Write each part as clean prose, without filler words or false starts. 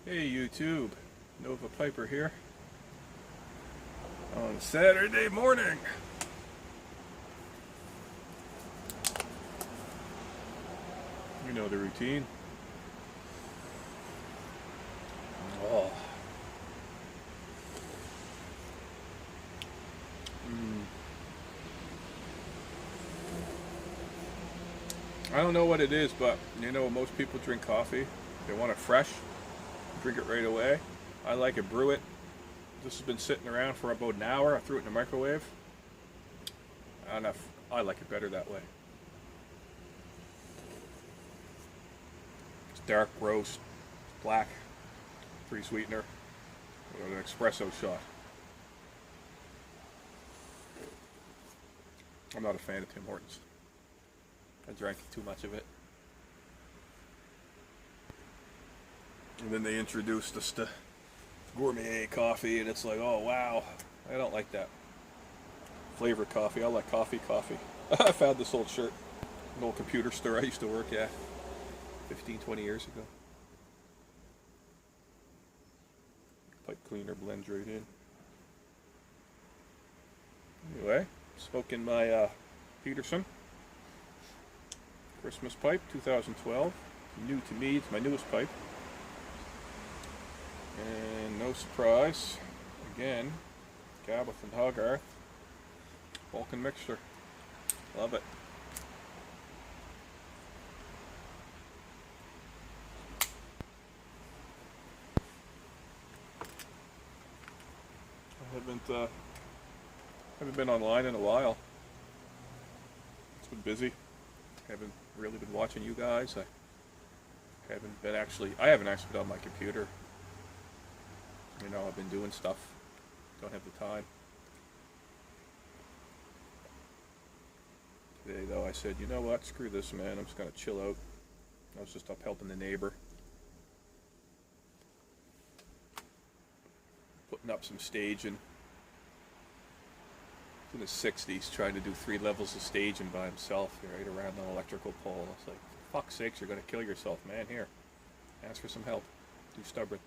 Hey YouTube, Nova Piper here on Saturday morning. You know the routine. Oh. Mm. I don't know what it is, but most people drink coffee. They want it fresh, drink it right away. I like it, brew it. This has been sitting around for about an hour. I threw it in the microwave. And I like it better that way. It's dark roast, black, free sweetener, with an espresso shot. I'm not a fan of Tim Hortons. I drank too much of it. And then they introduced us to gourmet coffee, and it's like, oh wow, I don't like that. Flavored coffee, I like coffee. I found this old shirt, an old computer store I used to work at 15, 20 years ago. Pipe cleaner blends right in. Anyway, smoking my Peterson Christmas pipe, 2012. New to me, it's my newest pipe. And no surprise, again, Gabbath and Hogarth, Balkan mixture. Love it. I haven't been online in a while. It's been busy. Haven't really been watching you guys. I haven't actually been on my computer. I've been doing stuff. Don't have the time. Today, though, I said, you know what? Screw this, man. I'm just going to chill out. I was just up helping the neighbor. Putting up some staging. In his 60s, trying to do 3 levels of staging by himself, right around an electrical pole. I was like, for fuck's sakes, you're going to kill yourself, man. Here, ask for some help. Too stubborn.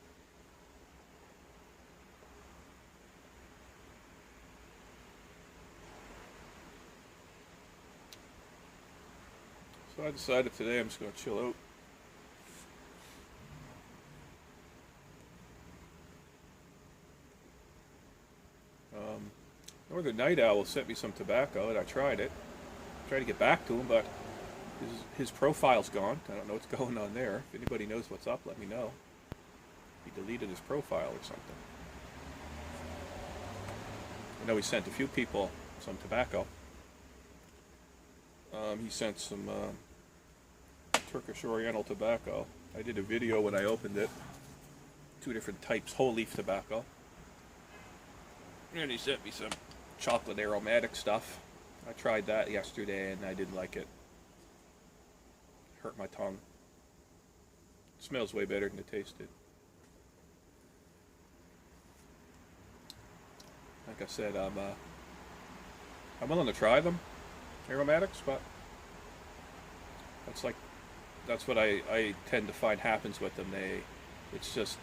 So I decided today I'm just going to chill out. Northern Night Owl sent me some tobacco, and I tried it. Tried to get back to him, but his profile's gone. I don't know what's going on there. If anybody knows what's up, let me know. He deleted his profile or something. I know he sent a few people some tobacco. He sent some Turkish Oriental tobacco. I did a video when I opened it. 2 different types, whole leaf tobacco. And he sent me some chocolate aromatic stuff. I tried that yesterday and I didn't like it. Hurt my tongue. It smells way better than it tasted. Like I said, I'm willing to try them, aromatics, but that's what I tend to find happens with them. It's just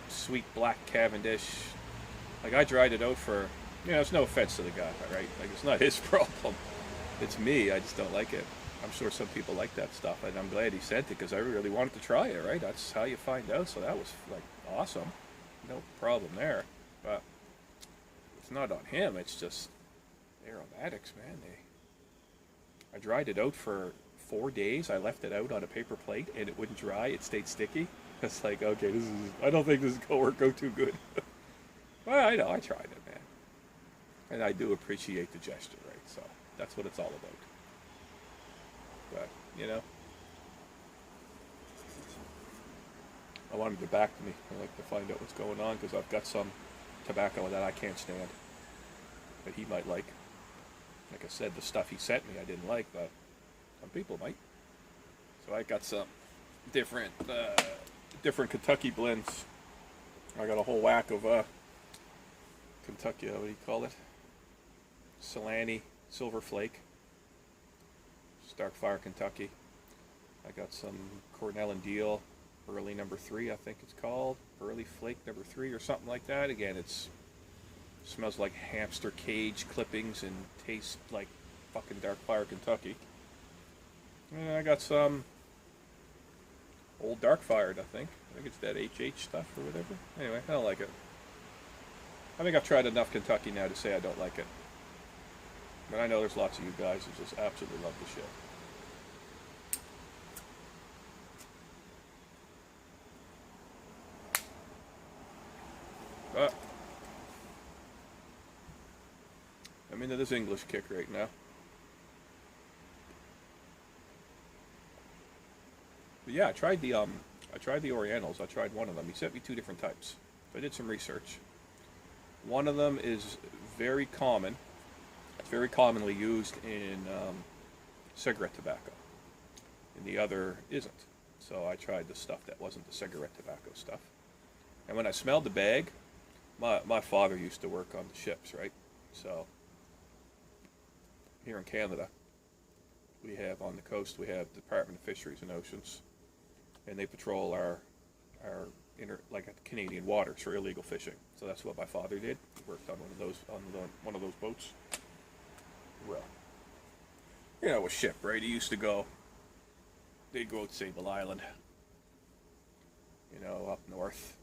sweet black Cavendish. Like, I dried it out for, it's no offense to the guy, right? Like, it's not his problem. It's me. I just don't like it. I'm sure some people like that stuff, and I'm glad he sent it because I really wanted to try it, right? That's how you find out. So that was, like, awesome. No problem there. But it's not on him. It's just aromatics, man. I dried it out for 4 days. I left it out on a paper plate, and it wouldn't dry. It stayed sticky. It's like, okay, I don't think this is going to work out too good. Well, I know, I tried it, man. And I do appreciate the gesture, right? So that's what it's all about. But, I want him to get back to me. I like to find out what's going on because I've got some tobacco that I can't stand that he might like. Like I said, the stuff he sent me I didn't like, but some people might. So I got some different Kentucky blends. I got a whole whack of Kentucky, what do you call it? Solani, Silver Flake, Starkfire, Kentucky. I got some Cornell and Deal, Early number 3, I think it's called. Early Flake number 3 or something like that. Again, it smells like hamster cage clippings and tastes like fucking Dark Fire Kentucky. And I got some Old Dark Fired, I think. I think it's that HH stuff or whatever. Anyway, I don't like it. I think I've tried enough Kentucky now to say I don't like it. But I know there's lots of you guys who just absolutely love the shit. But I'm into this English kick right now. But yeah, I tried the Orientals. I tried one of them. He sent me 2 different types. So I did some research. One of them is very common. It's very commonly used in cigarette tobacco. And the other isn't. So I tried the stuff that wasn't the cigarette tobacco stuff. And when I smelled the bag, my father used to work on the ships, right? So here in Canada, we have on the coast, we have the Department of Fisheries and Oceans, and they patrol our Canadian waters for illegal fishing. So that's what my father did. He worked on one of those boats. Well, you know, a ship, right? He used to go. They'd go to Sable Island, you know, up north,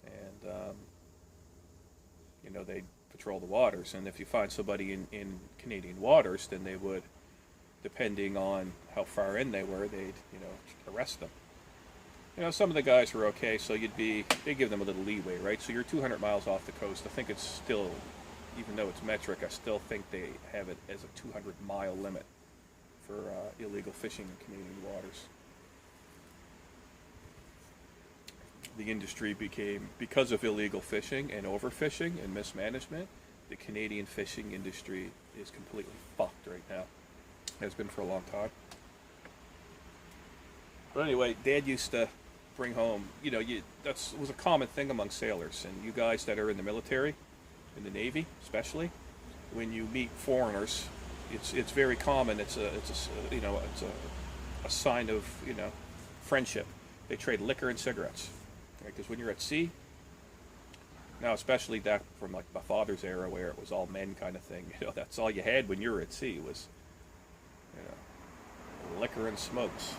and you know, they'd patrol the waters. And if you find somebody in Canadian waters, then they would, depending on how far in they were, they'd, you know, arrest them. You know, some of the guys were okay, so they give them a little leeway, right? So you're 200 miles off the coast. I think it's still, even though it's metric, I still think they have it as a 200-mile limit for illegal fishing in Canadian waters. The industry became, because of illegal fishing and overfishing and mismanagement, the Canadian fishing industry is completely fucked right now. Has been for a long time. But anyway, Dad used to bring home, you know, that was a common thing among sailors, and you guys that are in the military, in the Navy especially, when you meet foreigners, it's very common. It's a sign of, you know, friendship. They trade liquor and cigarettes, because when you're at sea, now especially that from like my father's era where it was all men kind of thing, you know, that's all you had when you were at sea was, you know, liquor and smokes.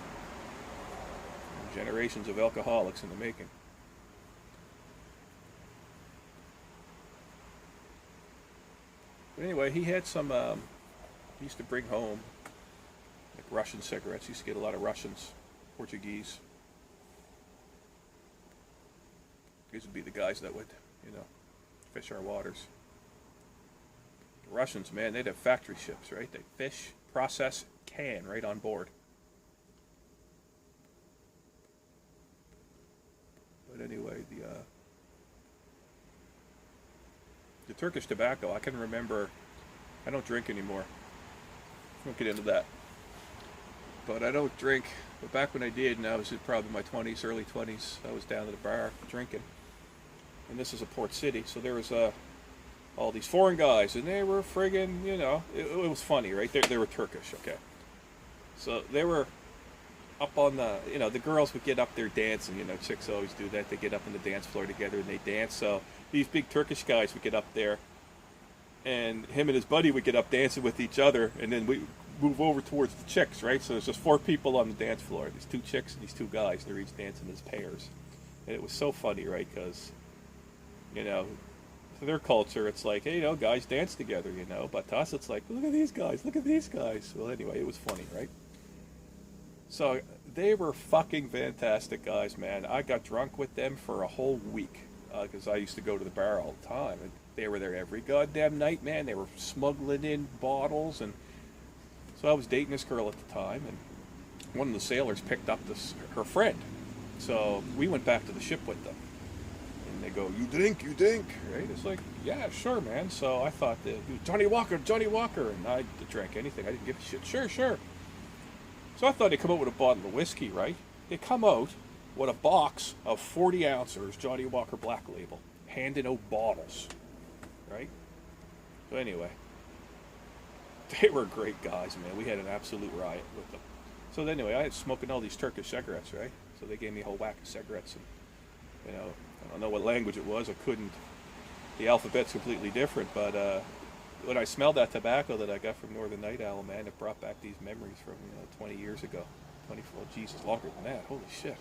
Generations of alcoholics in the making. But anyway, he had some, he used to bring home like Russian cigarettes. He used to get a lot of Russians, Portuguese. These would be the guys that would, you know, fish our waters. The Russians, man, they'd have factory ships, right? They'd fish, process, can right on board. But anyway, the Turkish tobacco, I can remember, I don't drink anymore. I won't get into that. But I don't drink, but back when I did, and I was in probably my 20s, early 20s, I was down at the bar drinking. And this is a port city, so there was all these foreign guys, and they were friggin', you know, it was funny, right? They were Turkish, okay. So they were up on the, you know, the girls would get up there dancing, you know, chicks always do that. They get up on the dance floor together and they dance. So these big Turkish guys would get up there, and him and his buddy would get up dancing with each other, and then we move over towards the chicks, right? So there's just 4 people on the dance floor. There's 2 chicks and these 2 guys. They're each dancing as pairs. And it was so funny, right? Because, you know, to their culture, it's like, hey, you know, guys dance together, you know. But to us, it's like, look at these guys, look at these guys. Well, anyway, it was funny, right? So they were fucking fantastic guys, man. I got drunk with them for a whole week because I used to go to the bar all the time. And they were there every goddamn night, man. They were smuggling in bottles. And so I was dating this girl at the time, and one of the sailors picked up her friend. So we went back to the ship with them. And they go, you drink, right? It's like, yeah, sure, man. So I thought, Johnny Walker. And I drank anything. I didn't give a shit. Sure. So I thought they'd come out with a bottle of whiskey, right? They come out with a box of 40 ounces Johnny Walker Black Label, handing out bottles, right? So anyway, they were great guys, man. We had an absolute riot with them. So anyway, I had smoking all these Turkish cigarettes, right? So they gave me a whole whack of cigarettes, and I don't know what language it was. I couldn't. The alphabet's completely different, but when I smelled that tobacco that I got from Northern Night Owl, man, it brought back these memories from 20 years ago. 24, Jesus, longer than that. Holy shit.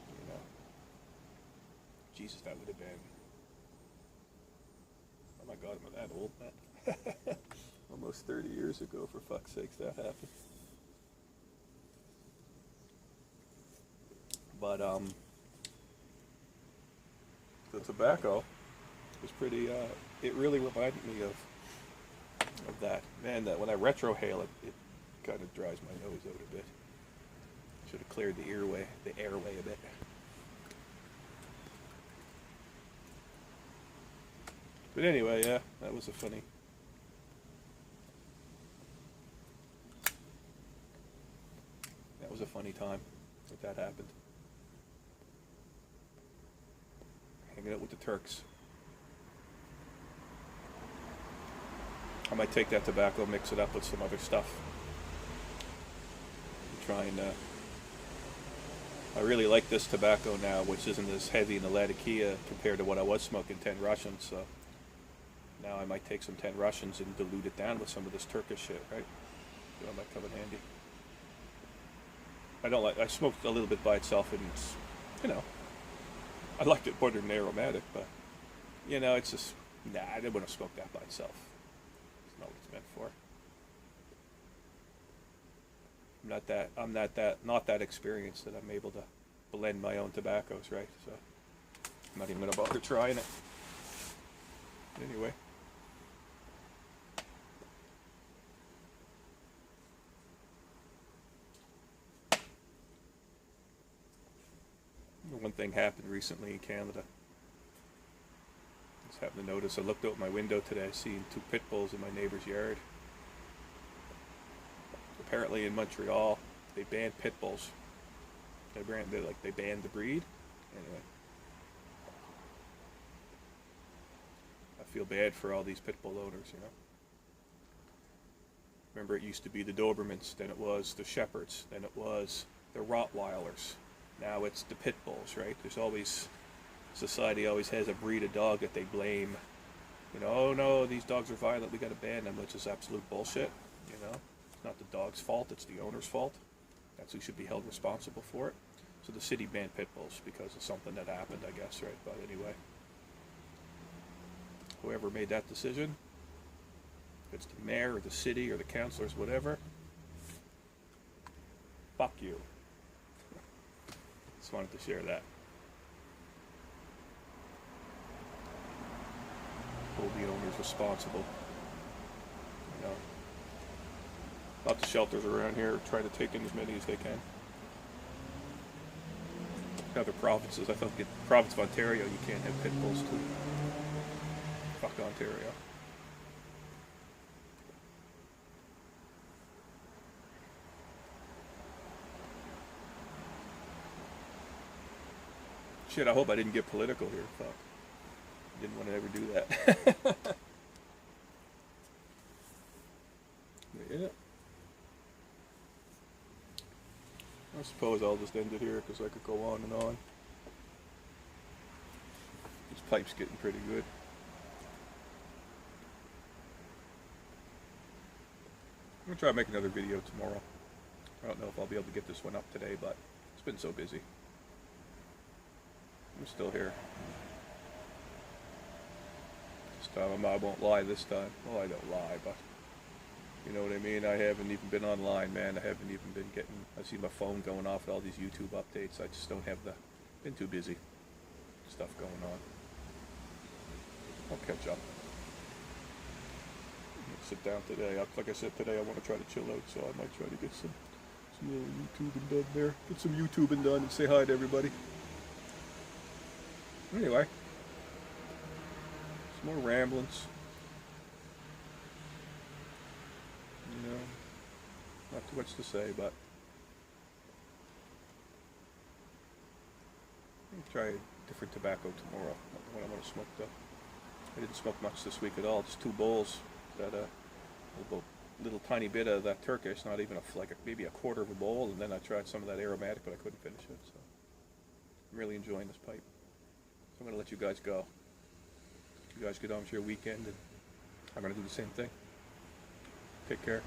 You know, Jesus, that would have been. Oh my God, am I that old, man? Almost 30 years ago, for fuck's sakes, that happened. But the tobacco was pretty. It really reminded me of that. Man, that when I retrohale it, it kind of dries my nose out a bit. Should have cleared the airway a bit. But anyway, yeah, that was a funny. That was a funny time that happened. Hanging out with the Turks. I might take that tobacco, mix it up with some other stuff. Try and. I really like this tobacco now, which isn't as heavy in the Latakia compared to what I was smoking 10 Russians. So now I might take some 10 Russians and dilute it down with some of this Turkish shit, right? So it might come in handy. I smoked a little bit by itself, and it's, I liked it better than aromatic, but, it's just, I didn't want to smoke that by itself. It's not what it's meant for. I'm not that experienced that I'm able to blend my own tobaccos, right? So I'm not even going to bother trying it. Anyway. One thing happened recently in Canada. I just happened to notice. I looked out my window today, seeing 2 pit bulls in my neighbor's yard. Apparently in Montreal, they banned pit bulls. They banned the breed. Anyway, I feel bad for all these pit bull owners. Remember, it used to be the Dobermans, then it was the Shepherds, then it was the Rottweilers. Now it's the pit bulls, right? Society always has a breed of dog that they blame. Oh no, these dogs are violent, we gotta ban them, which is absolute bullshit. It's not the dog's fault, it's the owner's fault. That's who should be held responsible for it. So the city banned pit bulls because of something that happened, I guess, right? But anyway, whoever made that decision, if it's the mayor or the city or the councilors, whatever, fuck you. Just wanted to share that. Hold the owners responsible. Lots of shelters around here try to take in as many as they can. Other provinces, I thought the province of Ontario, you can't have pit bulls too. Fuck Ontario. Shit, I hope I didn't get political here. Fuck. I didn't want to ever do that. Yeah. I suppose I'll just end it here because I could go on and on. This pipe's getting pretty good. I'm going to try to make another video tomorrow. I don't know if I'll be able to get this one up today, but it's been so busy. I'm still here. This time I won't lie this time. Well, I don't lie, but you know what I mean? I haven't even been online, man. I haven't even been getting... I see my phone going off with all these YouTube updates. I just don't have been too busy. Stuff going on. I'll catch up. I'll sit down today. Like I said, today I want to try to chill out, so I might try to get some little YouTubing done there. Get some YouTubing done and say hi to everybody. Anyway. Some more ramblings. Not too much to say, but I'll try a different tobacco tomorrow. Not the one I want to smoke though. I didn't smoke much this week at all. Just 2 bowls. Got a little little tiny bit of that Turkish, not even maybe a quarter of a bowl, and then I tried some of that aromatic, but I couldn't finish it. So I'm really enjoying this pipe. So I'm going to let you guys go. You guys get on with your weekend, and I'm going to do the same thing. Take care.